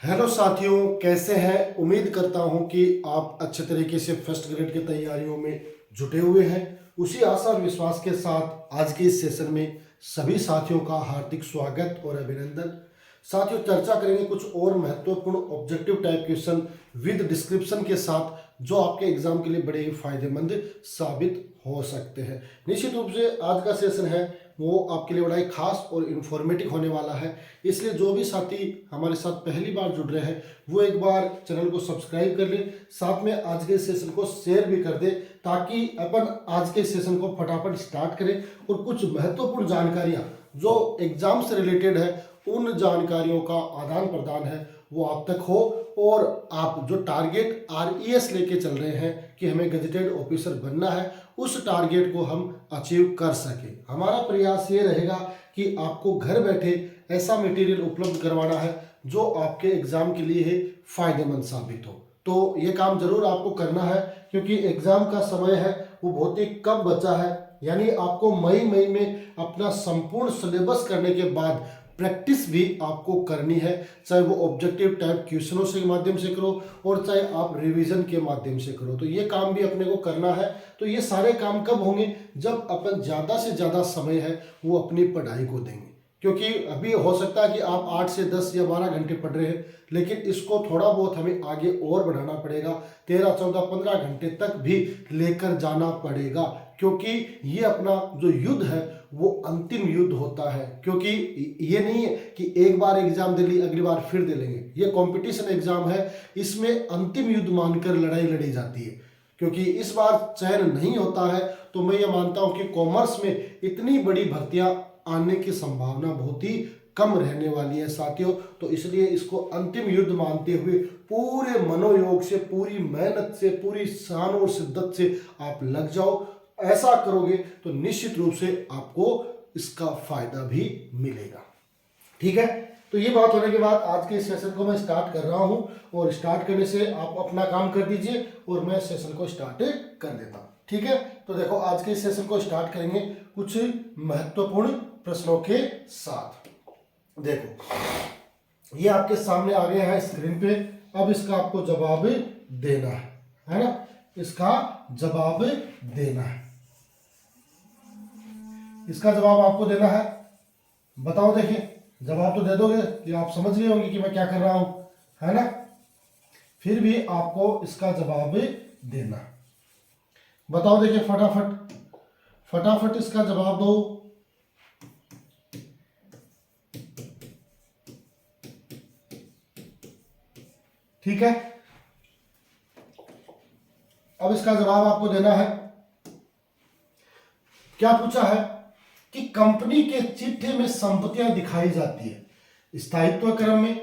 Hello साथियों, कैसे हैं। उम्मीद करता हूं कि आप अच्छे तरीके से फर्स्ट ग्रेड की तैयारियों में जुटे हुए हैं। उसी आशा और विश्वास के साथ आज के इस सेशन में सभी साथियों का हार्दिक स्वागत और अभिनंदन। साथियों, चर्चा करेंगे कुछ और महत्वपूर्ण objective type question with description के साथ, जो आपके एग्जाम के लिए बड़े ही फायदेमंद साबित हो सकते हैं। निश्चित रूप से आज का सेशन है वो आपके लिए बड़ा ही खास और इन्फॉर्मेटिव होने वाला है। इसलिए जो भी साथी हमारे साथ पहली बार जुड़ रहे हैं वो एक बार चैनल को सब्सक्राइब कर लें, साथ में आज के सेशन को शेयर भी कर दें, ताकि अपन आज के सेशन को फटाफट स्टार्ट करें और कुछ महत्वपूर्ण जानकारियां जो एग्जाम से रिलेटेड है उन जानकारियों का आदान प्रदान है वो आप तक हो, और आप जो टारगेट RES लेके चल रहे हैं कि हमें गजेटेड ऑफिसर बनना है, उस टारगेट को हम अचीव कर सके। हमारा प्रयास ये रहेगा कि आपको घर बैठे ऐसा मटेरियल उपलब्ध करवाना है जो आपके एग्जाम के लिए फायदेमंद साबित हो। तो ये काम जरूर आपको करना है, क्योंकि एग्जाम का समय है वो बहुत ही कम बचा है। यानी आपको मई में अपना संपूर्ण सिलेबस करने के बाद प्रैक्टिस भी आपको करनी है, चाहे वो ऑब्जेक्टिव टाइप क्वेश्चनों के माध्यम से करो और चाहे आप रिवीजन के माध्यम से करो। तो ये काम भी अपने को करना है। तो ये सारे काम कब होंगे? जब अपन ज़्यादा से ज़्यादा समय है वो अपनी पढ़ाई को देंगे। क्योंकि अभी हो सकता है कि आप 8 से 10 या 12 घंटे पढ़ रहे हैं, लेकिन इसको थोड़ा बहुत हमें आगे और बढ़ाना पड़ेगा। 13, 14, 15 घंटे तक भी लेकर जाना पड़ेगा, क्योंकि ये अपना जो युद्ध है वो अंतिम युद्ध होता है। क्योंकि ये नहीं है कि एक बार एग्जाम दे ली अगली बार फिर दे लेंगे। ये कंपटीशन एग्जाम है, इसमें अंतिम युद्ध मानकर लड़ाई लड़ी जाती है। क्योंकि इस बार चयन नहीं होता है तो मैं ये मानता हूं कि कॉमर्स में इतनी बड़ी भर्तियां आने की संभावना बहुत ही कम रहने वाली है साथियों। तो इसलिए इसको अंतिम युद्ध मानते हुए पूरे मनोयोग से, पूरी मेहनत से, पूरी शान और शिद्दत से आप लग जाओ। ऐसा करोगे तो निश्चित रूप से आपको इसका फायदा भी मिलेगा। ठीक है, तो ये बात होने के बाद आज के सेशन को मैं स्टार्ट कर रहा हूं, और स्टार्ट करने से आप अपना काम कर दीजिए और मैं सेशन को स्टार्ट कर देता हूं। ठीक है, तो देखो आज के सेशन को स्टार्ट करेंगे कुछ महत्वपूर्ण प्रश्नों के साथ। देखो ये आपके सामने आ गया है स्क्रीन पे। अब इसका आपको जवाब देना है ना? इसका जवाब देना है। इसका जवाब आपको देना है। बताओ, देखिए जवाब तो दे दोगे कि आप समझ गए होंगे कि मैं क्या कर रहा हूं, है ना? फिर भी आपको इसका जवाब देना। बताओ, देखिए फटाफट फटाफट इसका जवाब दो। ठीक है, अब इसका जवाब आपको देना है। क्या पूछा है कि कंपनी के चिट्ठे में संपत्तियां दिखाई जाती है स्थायित्व क्रम में,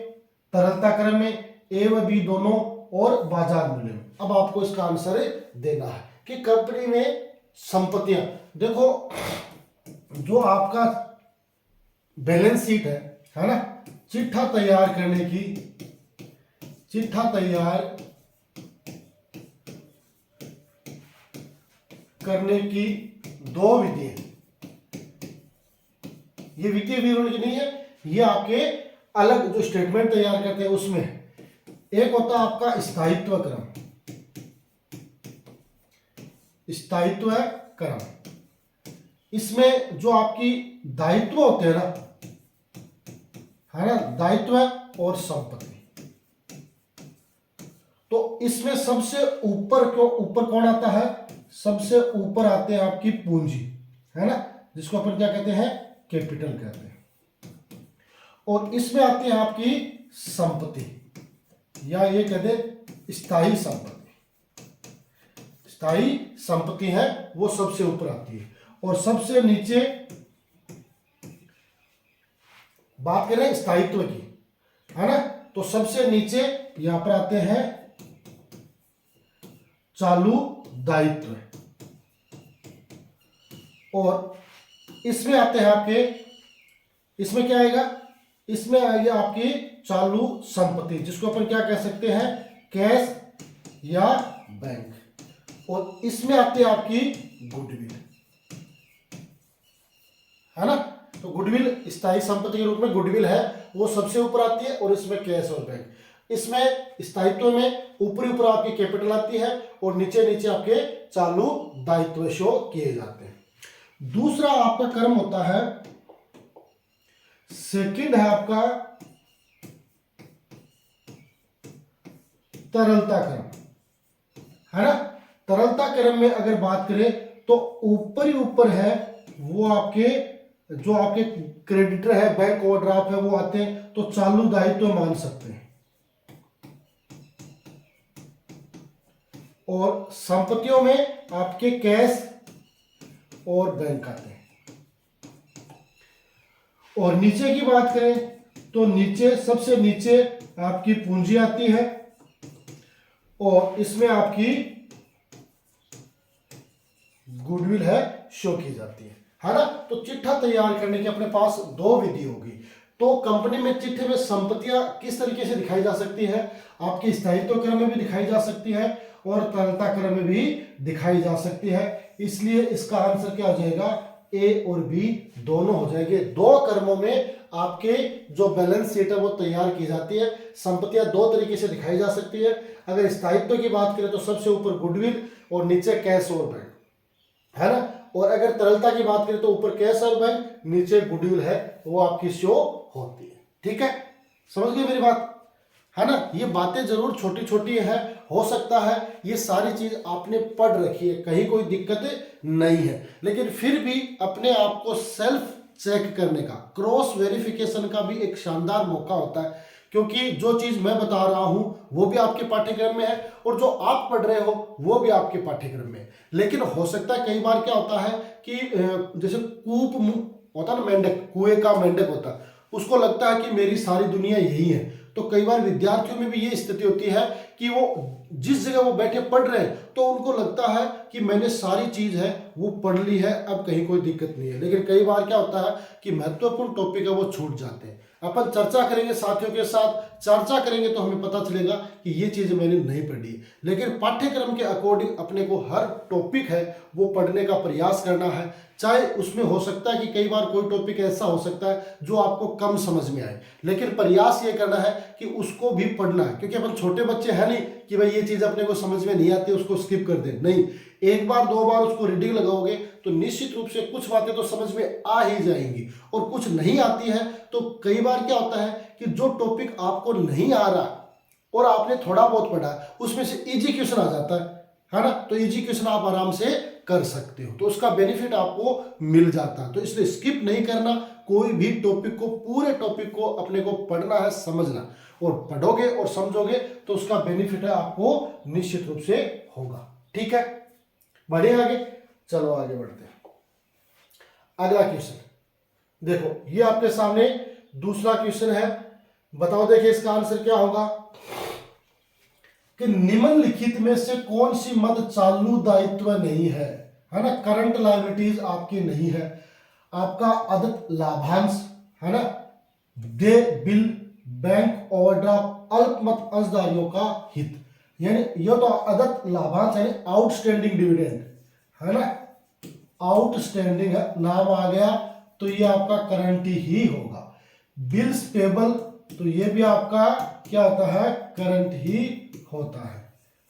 तरलता क्रम में, ए व बी दोनों, और बाजार मूल्य में। अब आपको इसका आंसर देना है कि कंपनी में संपत्तियां, देखो जो आपका बैलेंस शीट है ना, चिट्ठा तैयार करने की, चिट्ठा तैयार करने की दो विधियां, ये वित्तीय विवरण की नहीं है, ये आपके अलग जो स्टेटमेंट तैयार करते हैं उसमें। एक होता है आपका स्थायित्व क्रम, स्थायित्व क्रम। इसमें जो आपकी दायित्व होते हैं ना, है ना, दायित्व और संपत्ति। तो इसमें सबसे ऊपर कौन आता है? सबसे ऊपर आते हैं आपकी पूंजी, है ना, जिसको अपन क्या कहते हैं? कैपिटल कहते हैं। और इसमें आती है आपकी संपत्ति, या ये कहते स्थायी संपत्ति। स्थायी संपत्ति है वो सबसे ऊपर आती है। और सबसे नीचे बात करें स्थायित्व की, है ना, तो सबसे नीचे यहां पर आते हैं चालू दायित्व, और इसमें आते हैं आपके, इसमें क्या आएगा? इसमें आएगी आपकी चालू संपत्ति, जिसको अपन क्या कह सकते हैं? कैश या बैंक। और इसमें आती है आपकी गुडविल, है ना। तो गुडविल स्थायी संपत्ति के रूप में गुडविल है, वो सबसे ऊपर आती है, और इसमें कैश और बैंक। इसमें स्थायित्व में ऊपरी ऊपर आपकी कैपिटल आती है और नीचे नीचे आपके चालू दायित्व शो किए जाते हैं। दूसरा आपका क्रम होता है, सेकंड है आपका तरलता क्रम, है ना। तरलता क्रम में अगर बात करें तो ऊपर ही ऊपर है वो आपके जो आपके क्रेडिटर है, बैंक ओवरड्राफ्ट है, वो आते हैं तो चालू दायित्व मान सकते हैं। और संपत्तियों में आपके कैश और बैंक आते हैं। और नीचे की बात करें तो नीचे सबसे नीचे आपकी पूंजी आती है और इसमें आपकी गुडविल है शो की जाती है ना। तो चिट्ठा तैयार करने की अपने पास दो विधि होगी। तो कंपनी में चिट्ठे में संपत्तियां किस तरीके से दिखाई जा सकती है, आपकी स्थायित्व क्रम में भी दिखाई जा सकती है और तरलता क्रम में भी दिखाई जा सकती है। इसलिए इसका आंसर क्या हो जाएगा, ए और बी दोनों हो जाएंगे। दो क्रमों में आपके जो बैलेंस शीट है वो तैयार की जाती है। संपत्तियां दो तरीके से दिखाई जा सकती है। अगर स्थायित्व की बात करें तो सबसे ऊपर गुडविल और नीचे कैश और बैंक, है ना। और अगर तरलता की बात करें तो ऊपर कैश और बैंक, नीचे गुडविल है वो आपकी शो होती है। ठीक है, समझ गए मेरी बात, है ना। ये बातें जरूर छोटी छोटी है, हो सकता है ये सारी चीज आपने पढ़ रखी है, कहीं कोई दिक्कत नहीं है, लेकिन फिर भी अपने आप को सेल्फ चेक करने का, क्रॉस वेरिफिकेशन का भी एक शानदार मौका होता है। क्योंकि जो चीज मैं बता रहा हूं वो भी आपके पाठ्यक्रम में है और जो आप पढ़ रहे हो वो भी आपके पाठ्यक्रम में है। लेकिन हो सकता है कई बार क्या होता है कि जैसे कूप होता है ना, मेंढक, कुएं का मेंढक होता है, उसको लगता है कि मेरी सारी दुनिया यही है। तो कई बार विद्यार्थियों में भी ये स्थिति होती है कि वो जिस जगह वो बैठे पढ़ रहे हैं तो उनको लगता है कि मैंने सारी चीज है वो पढ़ ली है, अब कहीं कोई दिक्कत नहीं है। लेकिन कई बार क्या होता है कि महत्वपूर्ण टॉपिक है वो छूट जाते हैं। अपन चर्चा करेंगे साथियों के साथ, चर्चा करेंगे तो हमें पता चलेगा कि ये चीज मैंने नहीं पढ़ी। लेकिन पाठ्यक्रम के अकॉर्डिंग अपने को हर टॉपिक है वो पढ़ने का प्रयास करना है। चाहे उसमें हो सकता है कि कई बार कोई टॉपिक ऐसा हो सकता है जो आपको कम समझ में आए, लेकिन प्रयास ये करना है कि उसको भी पढ़ना है। क्योंकि अपन छोटे बच्चे हैं नहीं कि भाई ये चीज अपने को समझ में नहीं आती उसको स्किप कर दे, नहीं। एक बार दो बार उसको रीडिंग लगाओगे तो निश्चित रूप से कुछ बातें तो समझ में आ ही जाएंगी। और कुछ नहीं आती है तो कई बार क्या होता है कि जो टॉपिक आपको नहीं आ रहा और आपने थोड़ा बहुत पढ़ा उसमें से इजी क्वेश्चन आ जाता है ना। तो इजी क्वेश्चन आप आराम से कर सकते हो, तो उसका बेनिफिट आपको मिल जाता है। तो इसलिए स्किप नहीं करना, कोई भी टॉपिक को, पूरे टॉपिक को अपने को पढ़ना है, समझना, और पढ़ोगे और समझोगे तो उसका बेनिफिट है आपको निश्चित रूप से होगा। ठीक है, बढ़े आगे, चलो आगे बढ़ते हैं। अगला क्वेश्चन देखो, ये आपके सामने दूसरा क्वेश्चन है। बताओ देखिए इसका आंसर क्या होगा कि निम्नलिखित में से कौन सी मद चालू दायित्व नहीं है ना। करंट लायबिलिटीज आपकी नहीं है। आपका आदत लाभांश, है ना, दे बिल, बैंक ओवरड्राफ्ट, अल्पमत अंशधारियों का हित, यानी ये तो आदत लाभांश यानी आउटस्टैंडिंग डिविडेंड, है ना, आउटस्टैंडिंग है, नाम आ गया तो ये आपका करंट ही होगा। बिल्स पेबल तो ये भी आपका क्या होता है, करंट ही होता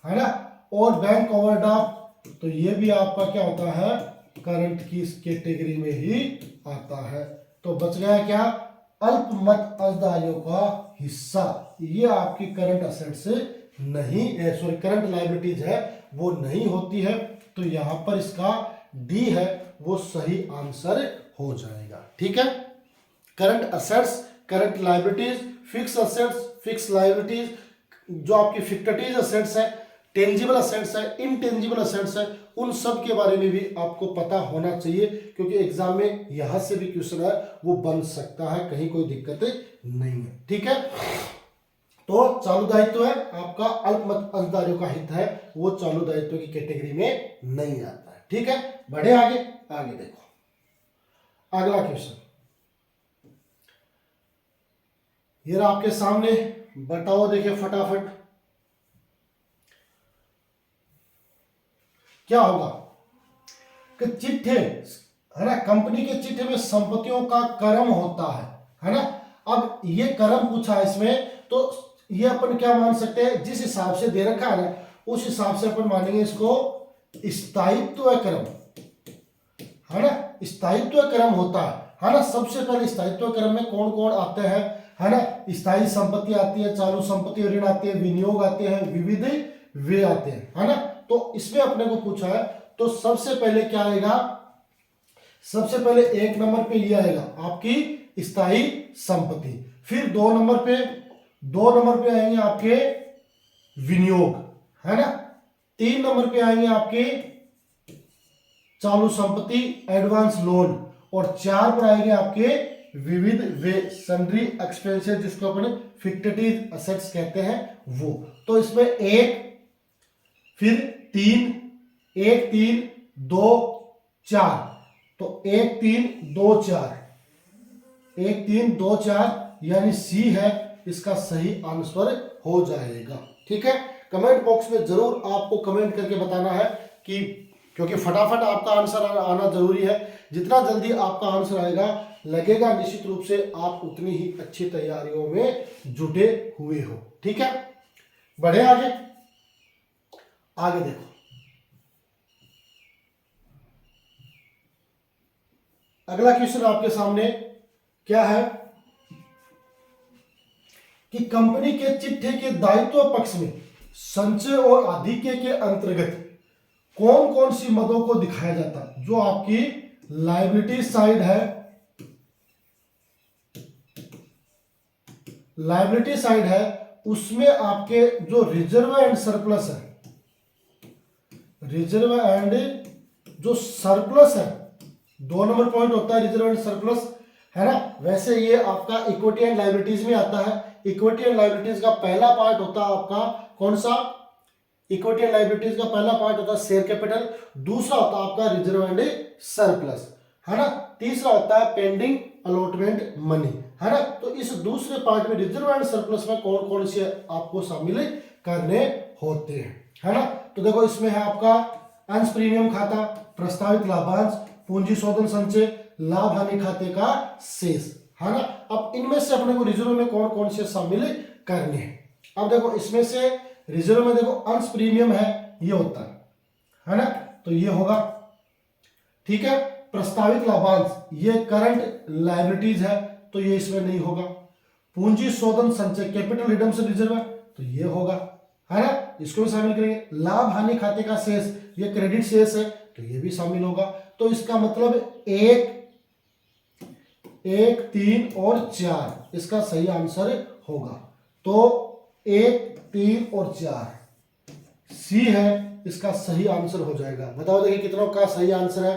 है ना। और बैंक ओवरड्राफ्ट तो ये भी आपका क्या होता है, करंट की इस कैटेगरी में ही आता है। तो बच गया क्या, अल्पमत अंशधारियों का हिस्सा, ये आपकी करंट असेट्स नहीं, सॉरी करंट लायबिलिटीज है वो नहीं होती है। तो यहां पर इसका डी है वो सही आंसर हो जाएगा। ठीक है, current assets, current liabilities, fix assets, fix liabilities, जो आपकी फिक्टिव असेट्स है, टेंजिबल असेट्स है, इनटेंजिबल असेट्स है, उन सब के बारे में भी आपको पता होना चाहिए। क्योंकि एग्जाम में यहां से भी क्वेश्चन है वो बन सकता है, कहीं कोई दिक्कत नहीं है। ठीक है, तो चालू दायित्व है आपका अल्पमत अंशधारियों का हित है, वो चालू दायित्व की कैटेगरी में नहीं आता है। ठीक है, बढ़े आगे, आगे देखो अगला क्वेश्चन, ये आपके सामने, बताओ देखिए फटाफट क्या होगा कि चिट्ठे, है ना, कंपनी के चिट्ठे में संपत्तियों का क्रम होता है ना। अब ये क्रम पूछा है इसमें, तो ये अपन क्या मान सकते हैं, जिस हिसाब से दे रखा है ना उस हिसाब से अपन मानेंगे इसको स्थायित्व क्रम, है ना। स्थायित्व क्रम होता है ना। सबसे पहले स्थायित्व क्रम में कौन कौन आते हैं, है ना। स्थायी संपत्ति आती है, चालू संपत्ति ऋण आती है, विनियोग आते हैं, विविध व्यय आते हैं, है ना। तो इसमें अपने को पूछा है तो सबसे पहले क्या आएगा, सबसे पहले एक नंबर पे ये आएगा आपकी स्थायी संपत्ति। फिर दो नंबर पे आएंगे आपके विनियोग, है ना। 3 नंबर पे आएंगे आपके चालू संपत्ति एडवांस लोन, और 4 पर आएंगे आपके विविध व्यय सन्ड्री एक्सपेंसेस, जिसको अपन फिक्टिव असेट्स कहते हैं वो। तो इसमें 1 फिर 3 1 3 2 4, तो 1 3 2 4 1 3 2 4 यानी सी है इसका सही आंसर हो जाएगा। ठीक है, कमेंट बॉक्स में जरूर आपको कमेंट करके बताना है कि, क्योंकि फटाफट आपका आंसर आना जरूरी है। जितना जल्दी आपका आंसर आएगा लगेगा निश्चित रूप से आप उतनी ही अच्छी तैयारियों में जुटे हुए हो। ठीक है, बढ़े आगे। आगे देखो, अगला क्वेश्चन आपके सामने क्या है कि कंपनी के चिट्ठे के दायित्व पक्ष में संचय और आधिक्य के अंतर्गत कौन कौन सी मदों को दिखाया जाता है। जो आपकी लायबिलिटी साइड है, लायबिलिटी साइड है उसमें आपके जो रिजर्व एंड सरप्लस है, रिजर्व एंड जो सरप्लस है, 2 नंबर पॉइंट होता है रिजर्व एंड सरप्लस, है ना। वैसे ये आपका इक्विटी एंड लायबिलिटीज में आता है। इक्विटी एंड लायबिलिटीज का पहला पार्ट होता है आपका कौन सा, इक्विटी एंड लायबिलिटीज का पहला पार्ट होता है शेयर कैपिटल, दूसरा होता है आपका रिजर्व एंड सरप्लस, है ना। तीसरा होता है पेंडिंग अलॉटमेंट मनी, है ना। तो इस दूसरे पार्ट में रिजर्व एंड सरप्लस में कौन कौन से आपको शामिल करने होते हैं, है ना। तो देखो इसमें है आपका अंश प्रीमियम खाता, प्रस्तावित लाभांश, पूंजी शोधन संचय, लाभ हानि खाते का शेष, है ना। अब इनमें से अपने को रिजर्व में कौन कौन से शामिल करने हैं। अब देखो इसमें से रिजर्व में देखो अंश प्रीमियम है, ये होता है ना, तो ये होगा। ठीक है, प्रस्तावित लाभांश ये करंट लायबिलिटीज है, तो ये इसमें नहीं होगा। पूंजी शोधन संचय कैपिटल रिडम्पशन रिजर्व है, तो ये होगा, है ना, इसको भी शामिल करेंगे। लाभ हानि खाते का शेष ये क्रेडिट शेष है, तो ये भी शामिल होगा। तो इसका मतलब 1 1 3 और 4 इसका सही आंसर होगा। तो 1 3 और 4 सी है इसका सही आंसर हो जाएगा। बताओ देखिए कितनों का सही आंसर है,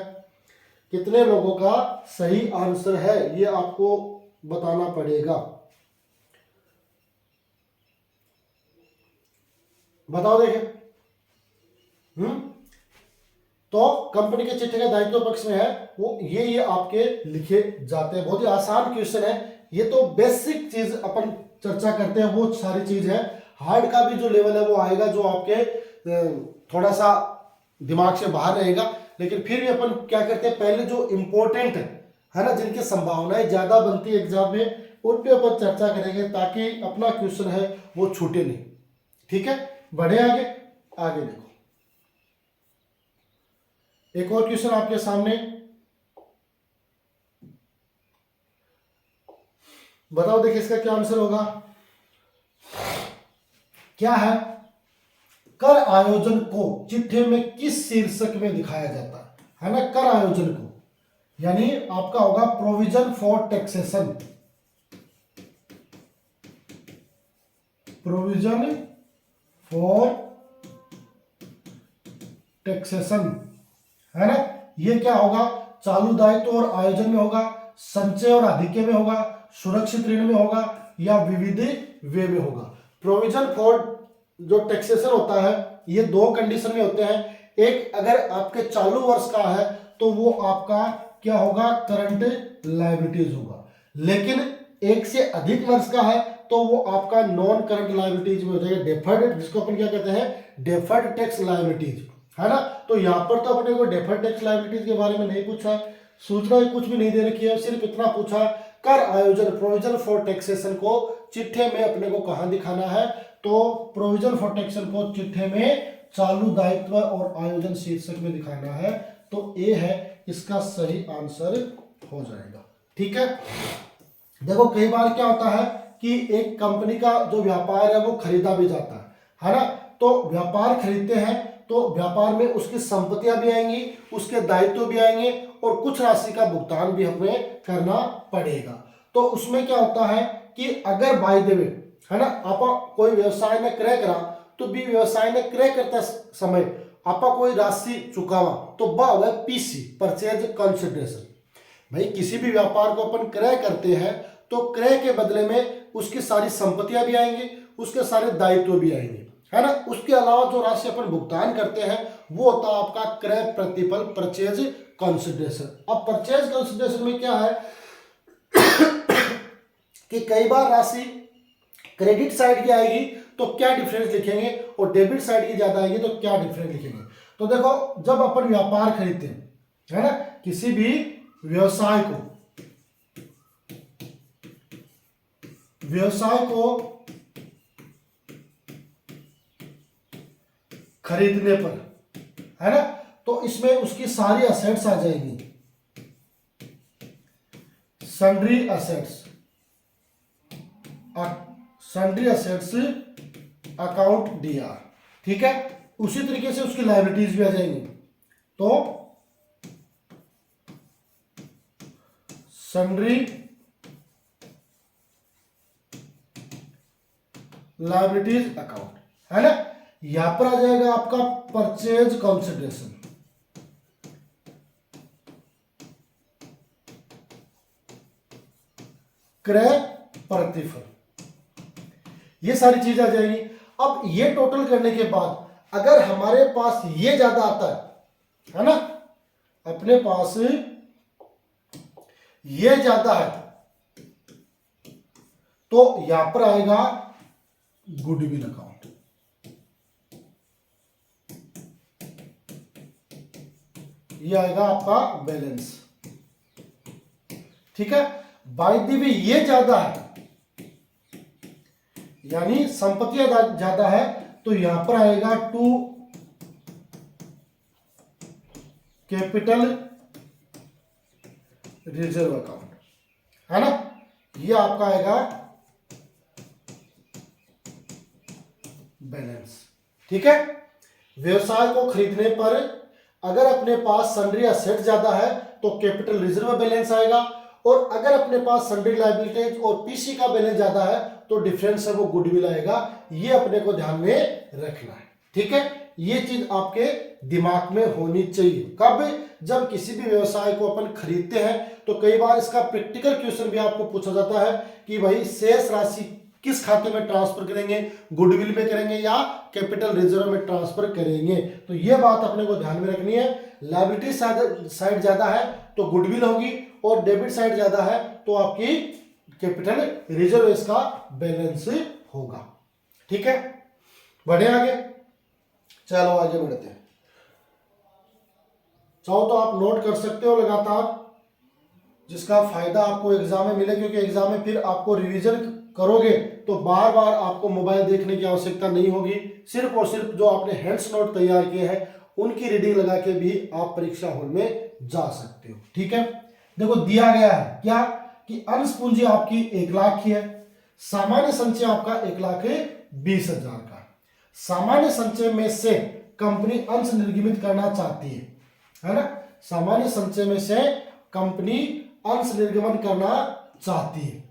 कितने लोगों का सही आंसर है, ये आपको बताना पड़ेगा। बताओ देखिए। तो कंपनी के चिट्ठे का दायित्व पक्ष में है वो ये आपके लिखे जाते हैं। बहुत ही आसान क्वेश्चन है ये, तो बेसिक चीज अपन चर्चा करते हैं वो सारी चीज है। हार्ड का भी जो लेवल है वो आएगा, जो आपके थोड़ा सा दिमाग से बाहर रहेगा, लेकिन फिर भी अपन क्या करते हैं पहले जो इंपॉर्टेंट है ना, जिनकी संभावनाएं ज्यादा बनती है एग्जाम में, उन पे अपन चर्चा करेंगे ताकि अपना क्वेश्चन है वो छूटे नहीं। ठीक है, बढ़े आगे। आगे देखो एक और क्वेश्चन आपके सामने, बताओ देखिए इसका क्या आंसर होगा। क्या है, कर आयोजन को चिट्ठे में किस शीर्षक में दिखाया जाता है ना। कर आयोजन को यानी आपका होगा provision for taxation, provision for taxation, है ना। ये क्या होगा, चालू दायित्व और आयोजन में होगा, संचय और आधिक्य में होगा, सुरक्षित ऋण में होगा, या विविध व्यय में होगा। प्रोविजन फॉर जो टैक्सेशन होता है ये 2 कंडीशन में होते हैं। एक, अगर आपके चालू वर्ष का है तो वो आपका क्या होगा, करंट लायबिलिटीज होगा, लेकिन 1 से अधिक वर्ष का है तो वो आपका नॉन करंट लायबिलिटीज में हो जाएगा, डेफर्ड, जिसको अपन क्या कहते हैं, डेफर्ड टैक्स लायबिलिटीज, है ना। तो यहाँ पर तो अपने को डेफर्ड टैक्स लायबिलिटीज के बारे में नहीं पूछा, सूचना कुछ भी नहीं दे रखी है, सिर्फ इतना पूछा कर आयोजन प्रोविजन फॉर टैक्सेशन को चिट्ठे में अपने को कहां दिखाना है, तो प्रोविजन फॉर टैक्सेशन को चिट्ठे में चालू दायित्व और आयोजन शीर्षक में दिखाना है। तो ए है इसका सही आंसर हो जाएगा। ठीक है, देखो कई बार क्या होता है कि एक कंपनी का जो व्यापार है वो खरीदा भी जाता है ना। तो व्यापार खरीदते हैं तो व्यापार में उसकी संपत्तियां भी आएंगी, उसके दायित्व भी आएंगे और कुछ राशि का भुगतान भी हमें करना पड़ेगा। तो उसमें क्या होता है कि अगर बाय द वे है ना, आप कोई व्यवसाय ने क्रय करा तो भी व्यवसाय ने क्रय करते समय आप कोई राशि चुकावा तो वह पीसी परचेज कंसिडरेशन। भाई किसी भी व्यापार को अपन क्रय करते हैं तो क्रय के बदले में उसकी सारी संपत्तियां भी आएंगी, उसके सारे दायित्व भी आएंगे, है ना। उसके अलावा जो राशि अपन भुगतान करते हैं वो होता है आपका क्रय प्रतिफल परचेज कंसिडरेशन। अब परचेज कंसिडरेशन में क्या है कि कई बार राशि क्रेडिट साइड की आएगी तो क्या डिफरेंस लिखेंगे और डेबिट साइड की ज्यादा आएगी तो क्या डिफरेंस लिखेंगे। तो देखो जब अपन व्यापार खरीदते हैं, है ना, किसी भी व्यवसाय को खरीदने पर, है ना, तो इसमें उसकी सारी असेट्स आ जाएंगी, सन्ड्री असेट्स अकाउंट डीआर। ठीक है, उसी तरीके से उसकी लायबिलिटीज भी आ जाएंगी। तो सन्ड्री लायबिलिटीज अकाउंट, है ना। यहां पर आ जाएगा आपका परचेज कंसिडरेशन, क्रय प्रतिफल, ये सारी चीज आ जाएगी। अब ये टोटल करने के बाद अगर हमारे पास ये ज्यादा आता है ना, अपने पास ये ज्यादा है तो यहां पर आएगा गुडविल अकाउंट। ये आएगा आपका बैलेंस। ठीक है, बाय द वे ये ज्यादा है यानी संपत्तियां ज्यादा है तो यहां पर आएगा टू कैपिटल रिजर्व अकाउंट, है ना। ये आपका आएगा बैलेंस। ठीक है, व्यवसाय को खरीदने पर अगर अपने पास सन्ड्री असेट ज्यादा है तो कैपिटल रिजर्व बैलेंस आएगा, और अगर अपने पास सन्ड्री लायबिलिटीज और पीसी का बैलेंस ज्यादा है तो डिफरेंस है वो गुडविल आएगा। ये अपने को ध्यान में रखना है। ठीक है, ये चीज आपके दिमाग में होनी चाहिए। कब? जब किसी भी व्यवसाय को अपन खरीदते हैं तो कई बार इसका प्रैक्टिकल क्वेश्चन भी आपको पूछा जाता है कि भाई शेष राशि किस खाते में ट्रांसफर करेंगे, गुडविल में करेंगे या कैपिटल रिजर्व में ट्रांसफर करेंगे। तो ये बात अपने को ध्यान में रखनी है। लायबिलिटी साइड ज्यादा है तो गुडविल होगी और डेबिट साइड ज्यादा है तो आपकी कैपिटल रिजर्व इसका बैलेंस होगा। ठीक है, बढ़े आगे, चलो आगे बढ़ते हैं। चाहो तो आप नोट कर सकते हो लगातार, जिसका फायदा आपको एग्जाम में मिले, क्योंकि एग्जाम में फिर आपको रिवीजन करोगे तो बार बार आपको मोबाइल देखने की आवश्यकता नहीं होगी। सिर्फ और सिर्फ जो आपने हैंड्स नोट तैयार किए हैं उनकी रीडिंग लगा के भी आप परीक्षा हॉल में जा सकते हो। ठीक है, देखो दिया गया है क्या कि अंश पूंजी आपकी 1 लाख की है, सामान्य संचय आपका 1,20,000 का। सामान्य संचय में से कंपनी अंश निर्गमित करना चाहती है ना। सामान्य संचय में से कंपनी अंश निर्गमन करना चाहती है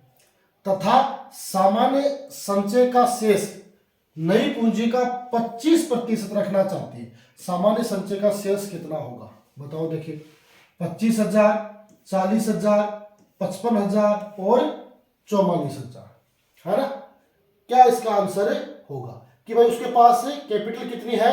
तथा सामान्य संचय का शेष नई पूंजी का 25% रखना चाहती है। सामान्य संचय का शेष कितना होगा बताओ। देखिए 25,000, 40,000, 55,000 और 44,000, है ना। क्या इसका आंसर होगा कि भाई उसके पास कैपिटल कितनी है,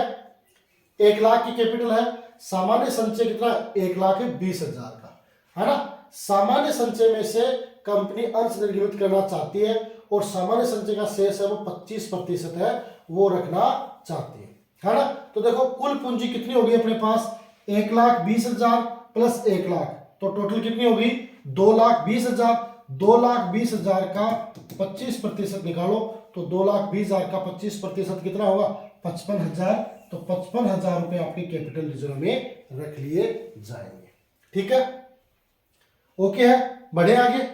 1 लाख की कैपिटल है, सामान्य संचय कितना, 1,20,000 का, है ना। सामान्य संचय में से कंपनी अंश निर्गमित करना चाहती है और सामान्य संचय का शेष है वो 25% है, वो रखना चाहती है ना। तो देखो कुल पूंजी कितनी होगी अपने पास, 1,20,000 प्लस 1 लाख, तो टोटल कितनी होगी 2,20,000। 2,20,000 का 25% निकालो तो 2,20,000 का 25% कितना होगा? 55,000। तो 55,000 रुपए आपके कैपिटल रिजर्व में रख लिए जाएंगे। ठीक है, ओके है, बढ़े आगे।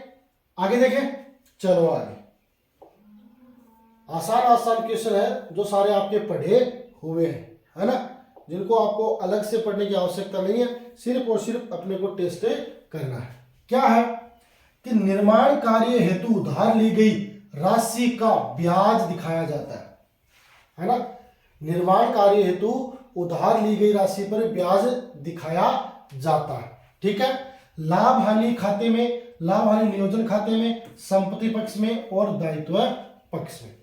आगे देखें, चलो आगे। आसान आसान क्वेश्चन है जो सारे आपके पढ़े हुए हैं, है ना, जिनको आपको अलग से पढ़ने की आवश्यकता नहीं है, सिर्फ और सिर्फ अपने को टेस्ट करना है। क्या है कि निर्माण कार्य हेतु उधार ली गई राशि का ब्याज दिखाया जाता है ना। निर्माण कार्य हेतु उधार ली गई राशि पर ब्याज दिखाया जाता है। ठीक है, लाभ हानि खाते में, लाभ हानि नियोजन खाते में, संपत्ति पक्ष में और दायित्व पक्ष में।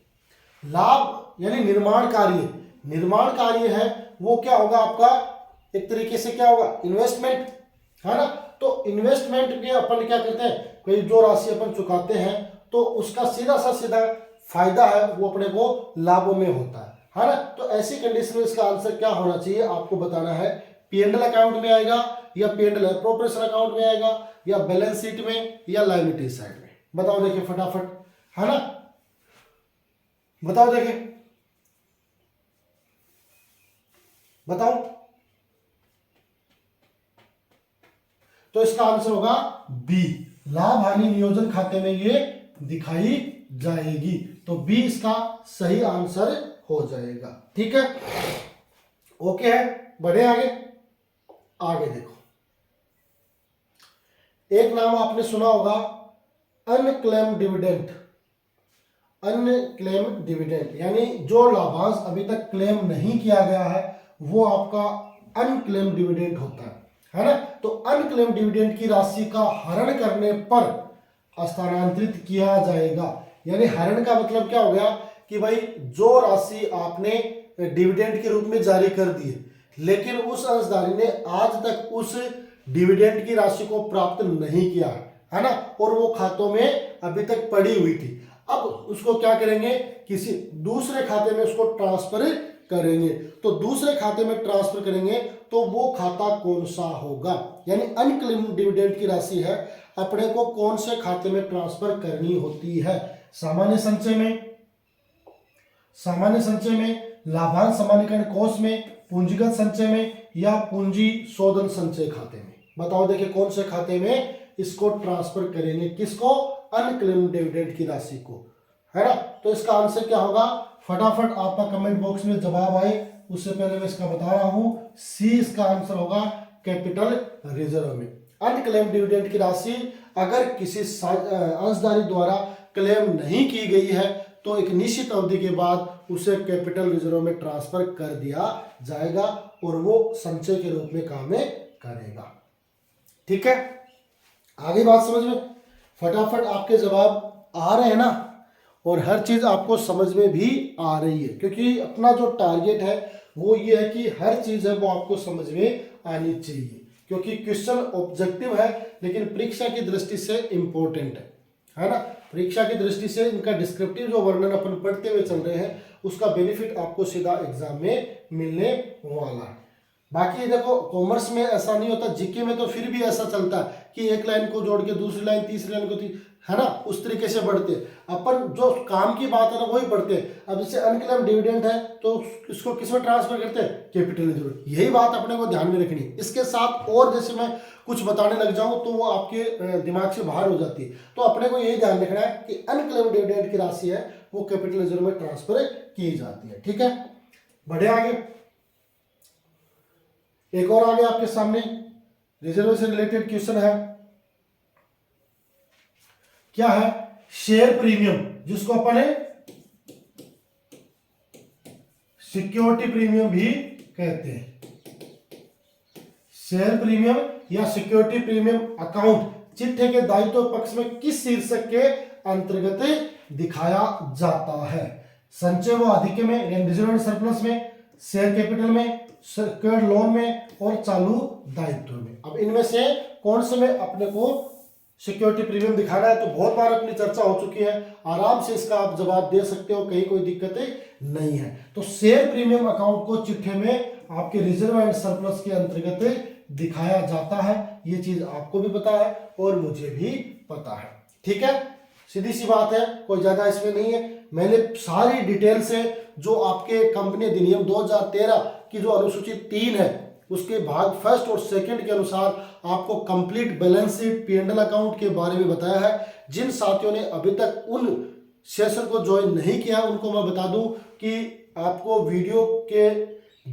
लाभ यानी निर्माण कार्य, निर्माण कार्य है वो क्या होगा आपका? एक तरीके से क्या होगा? इन्वेस्टमेंट, है ना। तो इन्वेस्टमेंट में अपन क्या करते हैं, कोई जो राशि अपन चुकाते हैं तो उसका सीधा सा सीधा फायदा है वो अपने को लाभों में होता है ना। तो ऐसी कंडीशन में इसका आंसर क्या होना चाहिए आपको बताना है। P&L अकाउंट में आएगा या P&L एप्रोप्रिएशन अकाउंट में आएगा या बैलेंस शीट में या लायबिलिटी साइड में? बताओ देखिए फटाफट, है ना, बताओ देखिए, बताओ। तो इसका आंसर होगा बी, लाभ हानि नियोजन खाते में ये दिखाई जाएगी। तो बी इसका सही आंसर हो जाएगा। ठीक है, ओके है, बढ़े आगे। आगे देखो, एक नाम आपने सुना होगा अनक्लेम डिविडेंड। अनक्लेम डिविडेंड यानी जो लाभांश अभी तक क्लेम नहीं किया गया है वो आपका अनक्लेम डिविडेंड होता है ना। तो अनक्लेम डिविडेंड की राशि का हरण करने पर स्थानांतरित किया जाएगा। यानी हरण का मतलब क्या हो गया कि भाई जो राशि आपने डिविडेंड के रूप में जारी कर दी है लेकिन उस अंशधारी ने आज तक उस डिविडेंड की राशि को प्राप्त नहीं किया है ना, और वो खातों में अभी तक पड़ी हुई थी, अब उसको क्या करेंगे, किसी दूसरे खाते में उसको ट्रांसफर करेंगे। तो दूसरे खाते में ट्रांसफर करेंगे तो वो खाता कौन सा होगा? यानी अनक्लेम डिविडेंड की राशि है अपने को कौन से खाते में ट्रांसफर करनी होती है? सामान्य संचय में, सामान्य संचय में, लाभांश समानीकरण कोष में, पूंजीगत संचय में या पूंजी शोधन संचय खाते में? बताओ देखिए कौन से खाते में इसको ट्रांसफर करेंगे, किसको? अनक्लेम डिविडेंड की राशि को, है ना। तो इसका आंसर क्या होगा? फटाफट आपका कमेंट बॉक्स में जवाब आए उससे पहले मैं इसका बता रहा हूं, सी इसका आंसर होगा कैपिटल रिजर्व में। अनक्लेम डिविडेंड की राशि अगर किसी अंशधारी द्वारा क्लेम नहीं की गई है तो एक निश्चित अवधि के बाद उसे कैपिटल रिजर्व में ट्रांसफर कर दिया जाएगा और वो संचय के रूप में काम करेगा। ठीक है, आगे बात समझ में? फटाफट आपके जवाब आ रहे हैं ना, और हर चीज आपको समझ में भी आ रही है, क्योंकि अपना जो टारगेट है वो ये है कि हर चीज है वो आपको समझ में आनी चाहिए, क्योंकि क्वेश्चन ऑब्जेक्टिव है लेकिन परीक्षा की दृष्टि से इंपॉर्टेंट है ना। परीक्षा की दृष्टि से इनका डिस्क्रिप्टिव जो वर्णन अपन पढ़ते हुए चल रहे हैं उसका बेनिफिट आपको सीधा एग्जाम में मिलने वाला है। बाकी देखो कॉमर्स में ऐसा नहीं होता, जीके में तो फिर भी ऐसा चलता है कि एक लाइन को जोड़ के दूसरी लाइन, तीसरी लाइन को है ना, उस तरीके से बढ़ते। अपन जो काम की बात है ना वही पढ़ते। अब जैसे अनक्लेम डिविडेंड है तो इसको किस में ट्रांसफर करते हैं? Capital reserve. यही बात अपने को ध्यान में रखनी। इसके साथ और जैसे मैं कुछ बताने लग जाऊं तो वो आपके दिमाग से बाहर हो जाती है, तो अपने को यही ध्यान रखना है कि अनक्लेम डिविडेंड की राशि है वो कैपिटल रिजर्व में ट्रांसफर की जाती है। ठीक है, बढ़े आगे। एक और आगे आपके सामने रिजर्व से रिलेटेड क्वेश्चन है। क्या है? शेयर प्रीमियम, जिसको अपन सिक्योरिटी प्रीमियम भी कहते हैं। शेयर प्रीमियम या सिक्योरिटी प्रीमियम अकाउंट चिट्ठे के दायित्व पक्ष में किस शीर्षक के अंतर्गत दिखाया जाता है? संचय व अधिक में, रिजर्व एंड सरप्लस में, शेयर कैपिटल में, सेक्योर्ड लोन में और चालू दायित्व में। अब इनमें से कौन से में अपने को सिक्योरिटी प्रीमियम दिखाना है? तो बहुत बार अपनी चर्चा हो चुकी है, आराम से इसका आप जवाब दे सकते हो, कहीं कोई दिक्कतें नहीं है। तो शेयर प्रीमियम अकाउंट को चिट्ठे में आपके रिजर्व एंड सरप्लस के अंतर्गत दिखाया जाता है। ये चीज आपको भी पता है और मुझे भी पता है। ठीक है, सीधी सी बात है, कोई ज्यादा इसमें नहीं है। मैंने सारी डिटेल से जो आपके कंपनी अधिनियम 2013 की जो अनुसूची 3 है उसके भाग फर्स्ट और सेकंड के अनुसार आपको complete balance sheet P&L account के बारे में बताया है। जिन साथियों ने अभी तक उन सेशन को ज्वाइन नहीं किया उनको मैं बता दूं कि आपको वीडियो के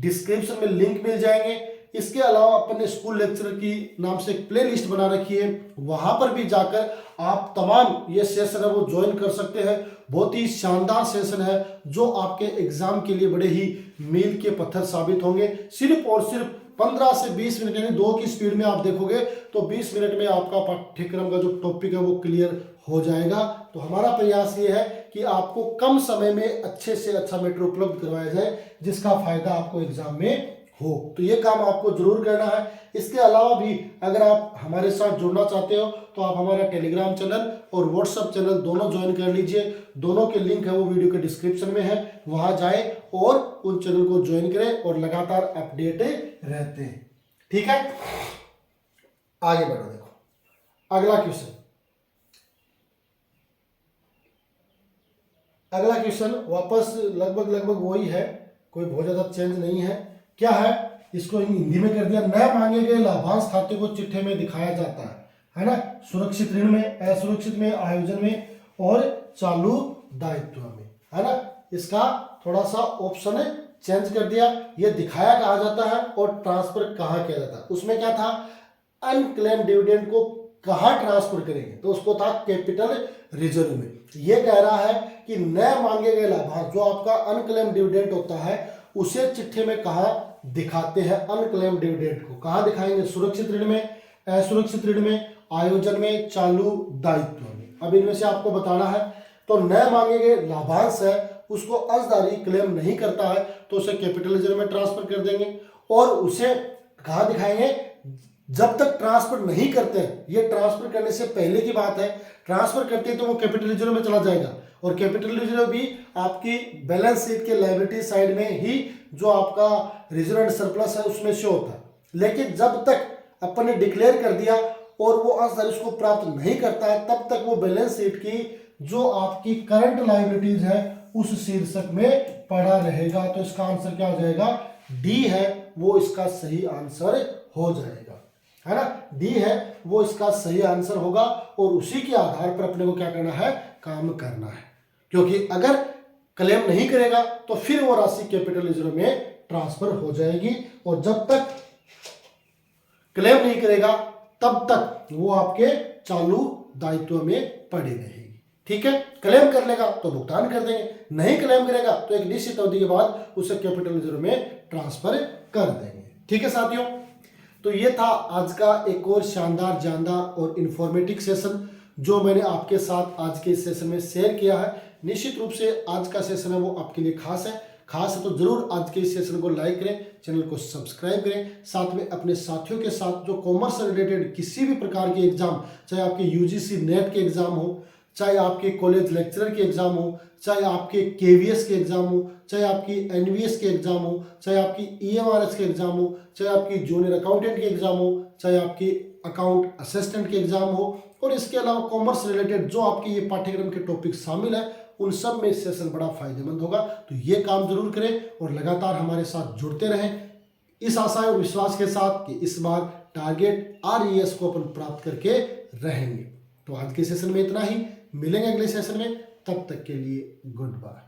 डिस्क्रिप्शन में लिंक मिल जाएंगे। इसके अलावा अपने स्कूल लेक्चरर की नाम से एक प्ले लिस्ट बना रखी है, वहां पर भी जाकर आप तमाम ये सेशन है वो ज्वाइन कर सकते हैं। बहुत ही शानदार सेशन है जो आपके एग्जाम के लिए बड़े ही मील के पत्थर साबित होंगे। सिर्फ और सिर्फ 15 से 20 मिनट यानी 2 की स्पीड में आप देखोगे तो 20 मिनट में आपका पाठ्यक्रम का जो टॉपिक है वो क्लियर हो जाएगा। तो हमारा प्रयास ये है कि आपको कम समय में अच्छे से अच्छा मेटेरियल उपलब्ध करवाया जाए जिसका फायदा आपको एग्जाम में हो। तो ये काम आपको जरूर करना है। इसके अलावा भी अगर आप हमारे साथ जुड़ना चाहते हो तो आप हमारा टेलीग्राम चैनल और व्हाट्सएप चैनल दोनों ज्वाइन कर लीजिए। दोनों के लिंक है वो वीडियो के डिस्क्रिप्शन में है, वहां जाएं और उन चैनल को ज्वाइन करें और लगातार अपडेट रहते हैं। ठीक है, आगे बढ़ो। देखो अगला क्वेश्चन, अगला क्वेश्चन वापस लगभग वही है, कोई बहुत ज्यादा चेंज नहीं है। क्या है, इसको हिंदी में कर दिया। न मांगे गए लाभांश खाते को चिट्ठे में दिखाया जाता है ना, सुरक्षित ऋण में, असुरक्षित में, आयोजन में और चालू दायित्व में, है ना। इसका थोड़ा सा ऑप्शन चेंज कर दिया। ये दिखाया कहा जाता है और ट्रांसफर कहाँ किया जाता है। उसमें क्या था, अनक्लेम डिविडेंड को कहाँ ट्रांसफर करेंगे, तो उसको था कैपिटल रिजर्व में। ये कह रहा है कि न मांगे गए लाभांश जो आपका अनक्लेम डिविडेंड होता है उसे चिट्ठे में कहाँ दिखाते हैं। अनक्लेम डिविडेंड को कहाँ दिखाएंगे, सुरक्षित ऋण में, असुरक्षित ऋण में, आयोजन में, चालू दायित्व में। अब इनमें से आपको बताना है। तो न मांगे गए लाभांश है उसको अर्जदारी क्लेम नहीं करता है तो उसे कैपिटल रिजर्व में ट्रांसफर कर देंगे और उसे कहाँ दिखाएंगे, जब तक ट्रांसफर नहीं करते। ये ट्रांसफर करने से पहले की बात है, ट्रांसफर करते हैं तो वो कैपिटल रिजर्व में चला जाएगा और कैपिटल रिजर्व भी आपकी बैलेंस शीट के लायबिलिटी साइड में ही जो आपका रिजर्व एंड सरप्लस है उसमें शो होता है। लेकिन जब तक अपन ने डिक्लेयर कर दिया और वो अंशधारी उसको प्राप्त नहीं करता है तब तक वो बैलेंस शीट की जो आपकी करंट लायबिलिटीज है उस शीर्षक में पड़ा रहेगा। तो इसका आंसर क्या हो जाएगा, डी है वो इसका सही आंसर हो जाएगा, है ना। डी है वो इसका सही आंसर होगा और उसी के आधार पर अपने को क्या करना है, काम करना है। क्योंकि अगर क्लेम नहीं करेगा तो फिर वो राशि कैपिटल रिजर्व में ट्रांसफर हो जाएगी और जब तक क्लेम नहीं करेगा तब तक वो आपके चालू दायित्व में पड़ी रहेगी। ठीक है, क्लेम कर लेगा तो भुगतान कर देंगे, नहीं क्लेम करेगा तो एक निश्चित अवधि के बाद उसे कैपिटल रिजर्व में ट्रांसफर कर देंगे। ठीक है साथियों, तो ये था आज का एक और शानदार, जानदार और इंफॉर्मेटिव सेशन जो मैंने आपके साथ आज के इस सेशन में शेयर किया है। निश्चित रूप से आज का सेशन है वो आपके लिए खास है तो जरूर आज के इस सेशन को लाइक करें, चैनल को सब्सक्राइब करें, साथ में अपने साथियों के साथ जो कॉमर्स से रिलेटेड किसी भी प्रकार के एग्जाम, चाहे आपके यूजीसी नेट के एग्जाम हो, चाहे आपके कॉलेज लेक्चरर के एग्जाम हो, चाहे आपके केवीएस के एग्जाम हो, चाहे आपकी एनवीएस के एग्जाम हो, चाहे आपकी ईएमआरएस के एग्जाम हो, चाहे आपकी जूनियर अकाउंटेंट के एग्जाम हो, चाहे आपकी अकाउंट असिस्टेंट के एग्जाम हो और इसके अलावा कॉमर्स रिलेटेड जो आपके ये पाठ्यक्रम के टॉपिक शामिल है उन सब में सेशन बड़ा फायदेमंद होगा। तो ये काम जरूर करें और लगातार हमारे साथ जुड़ते रहें इस आशा और विश्वास के साथ कि इस बार टारगेट RES को अपन प्राप्त करके रहेंगे। तो आज के सेशन में इतना ही, मिलेंगे अगले सेशन में, तब तक के लिए गुड बाय।